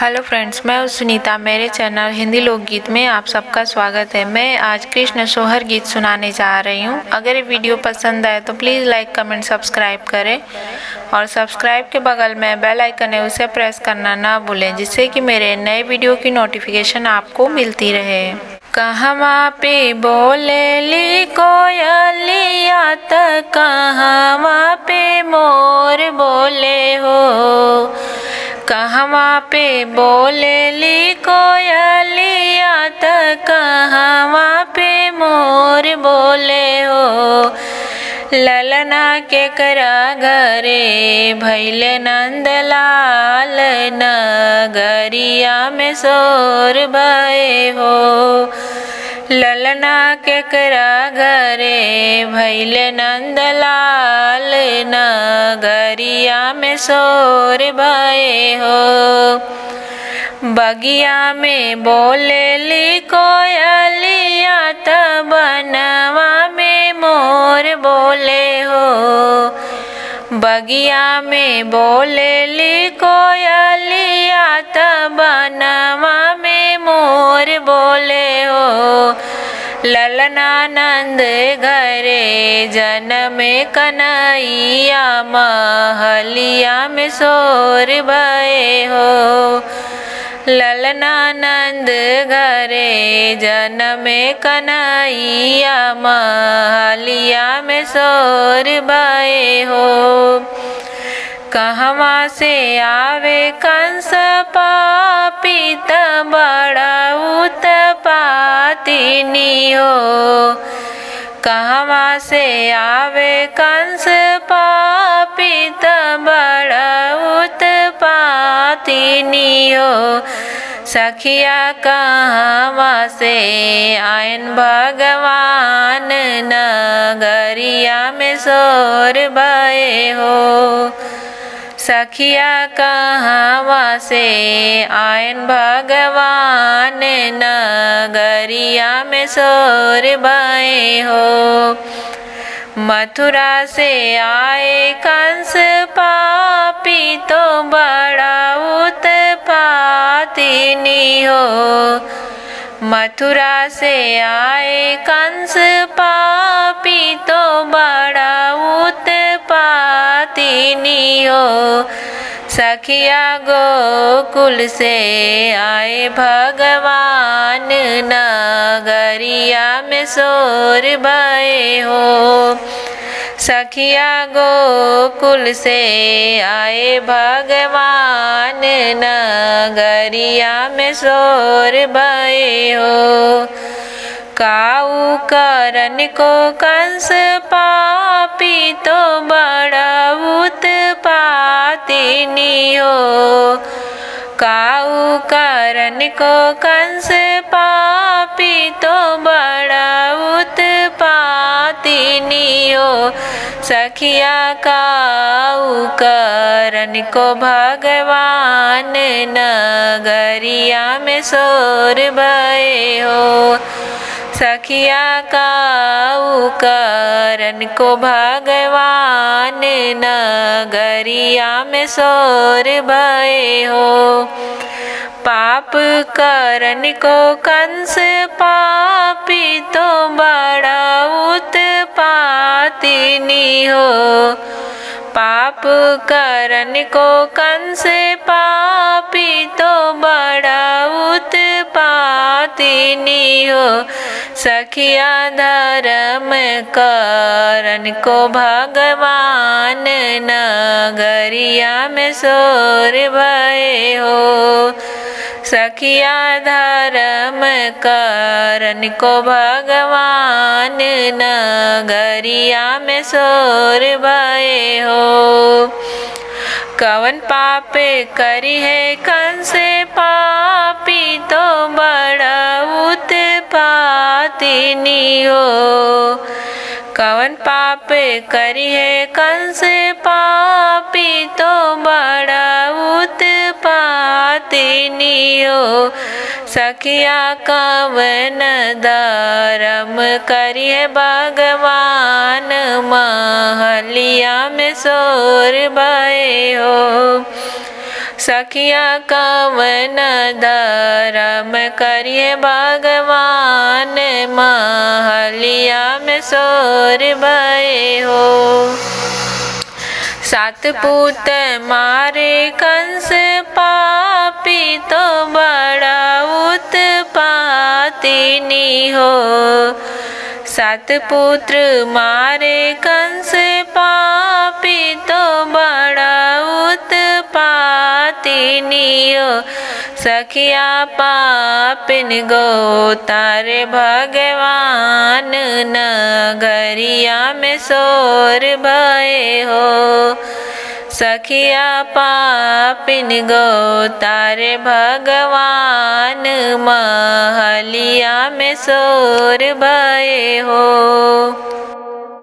Hello friends, मैं हूँ सुनीता। मेरे चैनल हिंदी लोकगीत में आप सबका स्वागत है। मैं आज कृष्ण सोहर गीत सुनाने जा रही हूँ। अगर ये वीडियो पसंद आए तो प्लीज़ लाइक कमेंट सब्सक्राइब करें और सब्सक्राइब के बगल में बेल आइकन है उसे प्रेस करना ना भूलें, जिससे कि मेरे नए वीडियो की नोटिफिकेशन आपको मिलती रहे। कहवा पे बोलेली कोयलिया त कहवा पे मोर बोले हो। कहवा पे बोलेली कोयलिया त कहवा पे मोर बोले हो। ललना के करा घरे भैले नंदलाल नगरिया में शोर भये हो। ललना के करा घरे भैले नंदलाल नगरिया में शोर भये हो। बगिया में बोलेली कोयलिया त बनवा में मोर बोले हो। बगिया में बोलेली कोयलिया त बनवा में मोर बोले हो। ललना नंद घरे जनम कन्हैया महलिया में शोर भये हो। ललना नंद घरे जनम कन्हैया महलिया में शोर भये हो। कहवा से आवे कंस पापी त बड़ा उत्पातिनी हो। कहवा से आवे कंस पापी त बड़ा उत्पातिनी हो। सखिया कहवा से आयन भगवान नगरिया में शोर भये हो। सखिया कहवा से आयन भगवान नगरिया में शोर भये हो। मथुरा से आए कंस पापी तो बड़ा उत्पातिनी हो। मथुरा से आए कंस पापी तो बड़ा उत्पातिनी हो। सखिया गोकुल से आए भगवान नगरिया में शोर भये हो। सखिया गोकुल से आए भगवान नगरिया में शोर भये हो। काऊ करन को कंस पापी तो बड़ा उत्पातिनी हो। काऊ करन को कंस पापी तो बड़ा उत्पातिनी हो। सखिया काऊ करन को भगवान नगरिया में शोर भये हो। सखिया काऊ करन को भगवान नगरिया में शोर भये हो। पाप करन को कंस पापी तो बड़ा उत्पातिनी हो। पाप करन को कंस पापी तो बड़ा उत्पातिनी हो। सखिया धर्म करन को भगवान नगरिया में शोर भये हो। सखिया धर्म करन को भगवान नगरिया में शोर भये हो। कवन पाप करी है कंस पापी तो बड़ा उत्पातिनी हो। कवन पाप करी है कंस पापी तो बड़ा उत्पातिनी हो। सखिया कवन धर्म करी है भगवान महलिया में शोर भये हो। सखिया कवन धरम करिए भगवान, महलिया में शोर भये हो। सात पूत मारे कंस पापी, तो बड़ा उत्पातिनी हो। सात पुत्र मारे कंस पापी, तो बड़ा उत्पातिनी हो। सखिया पापिन गोतारे भगवान, नगरिया में शोर भये हो। सखिया पापिन गोतारे भगवान, महलिया में शोर भये हो।